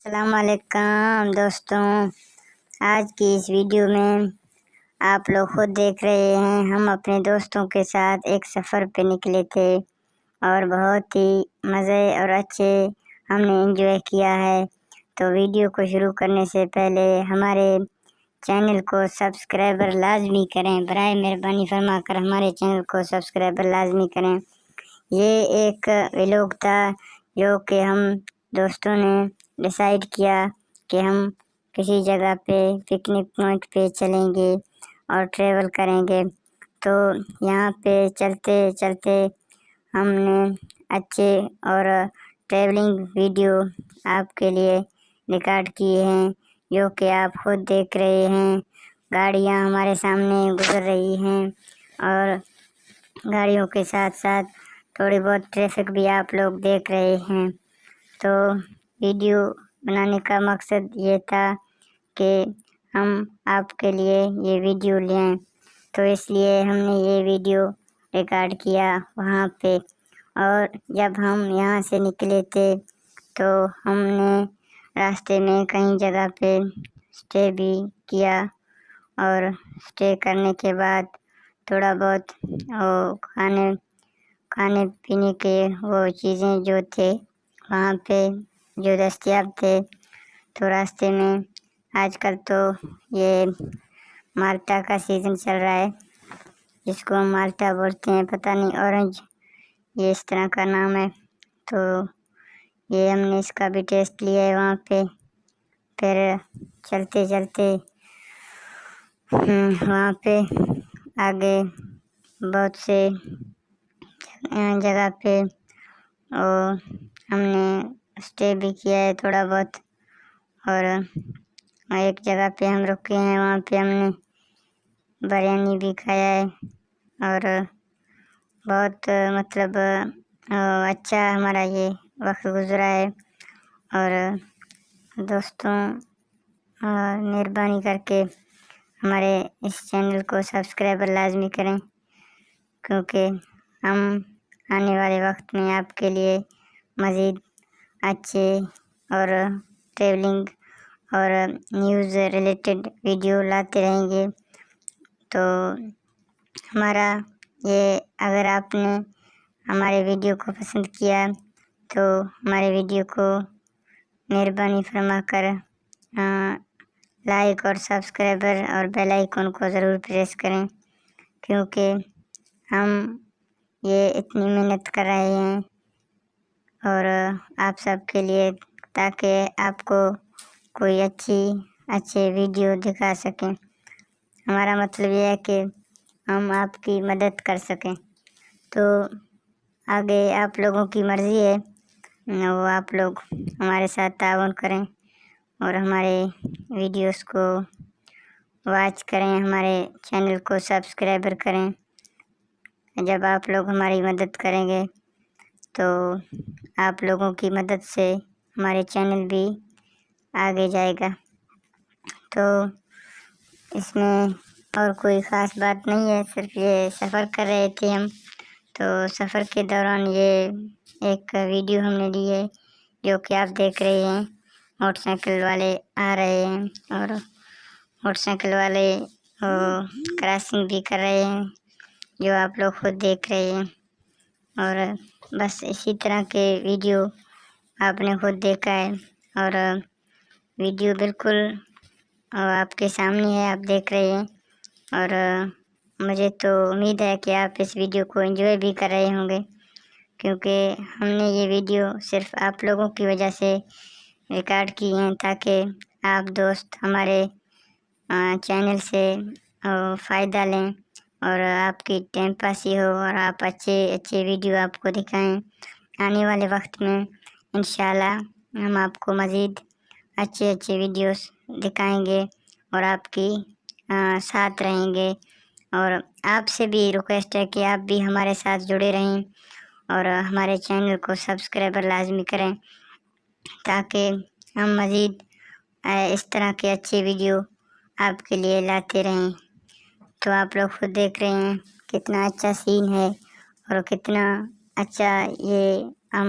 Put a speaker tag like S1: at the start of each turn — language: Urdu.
S1: السلام علیکم دوستوں، آج کی اس ویڈیو میں آپ لوگ خود دیکھ رہے ہیں، ہم اپنے دوستوں کے ساتھ ایک سفر پہ نکلے تھے اور بہت ہی مزے اور اچھے ہم نے انجوائے کیا ہے۔ تو ویڈیو کو شروع کرنے سے پہلے ہمارے چینل کو سبسکرائبر لازمی کریں، برائے مہربانی فرما کر ہمارے چینل کو سبسکرائبر لازمی کریں۔ یہ ایک ولاگ تھا جو کہ ہم دوستوں نے ڈیسائیڈ کیا کہ ہم کسی جگہ پہ پکنک پوائنٹ پہ چلیں گے اور ٹریول کریں گے۔ تو یہاں پہ چلتے چلتے ہم نے اچھے اور ٹریولنگ ویڈیو آپ کے لیے ریکارڈ کیے ہیں، جو کہ آپ خود دیکھ رہے ہیں۔ گاڑیاں ہمارے سامنے گزر رہی ہیں اور گاڑیوں کے ساتھ ساتھ تھوڑی بہت ٹریفک بھی آپ لوگ دیکھ رہے ہیں۔ تو ویڈیو بنانے کا مقصد یہ تھا کہ ہم آپ کے لیے یہ ویڈیو لیں، تو اس لیے ہم نے یہ ویڈیو ریکارڈ کیا وہاں پہ۔ اور جب ہم یہاں سے نکلے تھے تو ہم نے راستے میں کئی جگہ پہ اسٹے بھی کیا، اور اسٹے کرنے کے بعد تھوڑا بہت کھانے پینے کے وہ چیزیں جو تھے وہاں پہ جو دستیاب تھے، تو راستے میں آج کل تو یہ مالٹا کا سیزن چل رہا ہے، جس کو ہم مالٹا بولتے ہیں، پتہ نہیں اورنج یہ اس طرح کا نام ہے۔ تو یہ ہم نے اس کا بھی ٹیسٹ لیا ہے وہاں پہ۔ پھر چلتے چلتے وہاں پہ آگے بہت سے جگہ پہ ہم نے اسٹے بھی کیا ہے تھوڑا بہت، اور ایک جگہ پہ ہم رکے ہیں، وہاں پہ ہم نے بریانی بھی کھایا ہے، اور بہت اچھا ہمارا یہ وقت گزرا ہے۔ اور دوستوں، مہربانی کر کے ہمارے اس چینل کو سبسکرائبر لازمی کریں، کیونکہ ہم آنے والے وقت میں آپ کے لیے مزید اچھے اور ٹریولنگ اور نیوز ریلیٹڈ ویڈیو لاتے رہیں گے۔ تو ہمارا یہ اگر آپ نے ہمارے ویڈیو کو پسند کیا تو ہمارے ویڈیو کو مہربانی فرما کر لائک اور سبسکرائبر اور بیل آئیکن کو ضرور پریس کریں، کیونکہ ہم یہ اتنی محنت کر رہے ہیں اور آپ سب کے لیے، تاکہ آپ کو کوئی اچھے ویڈیو دکھا سکیں۔ ہمارا مطلب یہ ہے کہ ہم آپ کی مدد کر سکیں۔ تو آگے آپ لوگوں کی مرضی ہے، وہ آپ لوگ ہمارے ساتھ تعاون کریں اور ہمارے ویڈیوز کو واچ کریں، ہمارے چینل کو سبسکرائبر کریں۔ جب آپ لوگ ہماری مدد کریں گے تو آپ لوگوں کی مدد سے ہمارے چینل بھی آگے جائے گا۔ تو اس میں اور کوئی خاص بات نہیں ہے، صرف یہ سفر کر رہے تھے ہم، تو سفر کے دوران یہ ایک ویڈیو ہم نے لی ہے، جو کہ آپ دیکھ رہے ہیں۔ موٹر سائیکل والے آ رہے ہیں اور موٹر سائیکل والے کراسنگ بھی کر رہے ہیں، جو آپ لوگ خود دیکھ رہے ہیں۔ اور بس اسی طرح کے ویڈیو آپ نے خود دیکھا ہے، اور ویڈیو بالکل آپ کے سامنے ہے، آپ دیکھ رہے ہیں۔ اور مجھے تو امید ہے کہ آپ اس ویڈیو کو انجوائے بھی کر رہے ہوں گے، کیونکہ ہم نے یہ ویڈیو صرف آپ لوگوں کی وجہ سے ریکارڈ کی ہیں، تاکہ آپ دوست ہمارے چینل سے فائدہ لیں اور آپ کی ٹائم پاسی ہو، اور آپ اچھے ویڈیو آپ کو دکھائیں۔ آنے والے وقت میں انشاءاللہ ہم آپ کو مزید اچھے ویڈیوز دکھائیں گے اور آپ کی ساتھ رہیں گے۔ اور آپ سے بھی ریکویسٹ ہے کہ آپ بھی ہمارے ساتھ جڑے رہیں اور ہمارے چینل کو سبسکرائبر لازمی کریں، تاکہ ہم مزید اس طرح کے اچھے ویڈیو آپ کے لیے لاتے رہیں۔ تو آپ لوگ خود دیکھ رہے ہیں کتنا اچھا سین ہے اور کتنا اچھا یہ ہم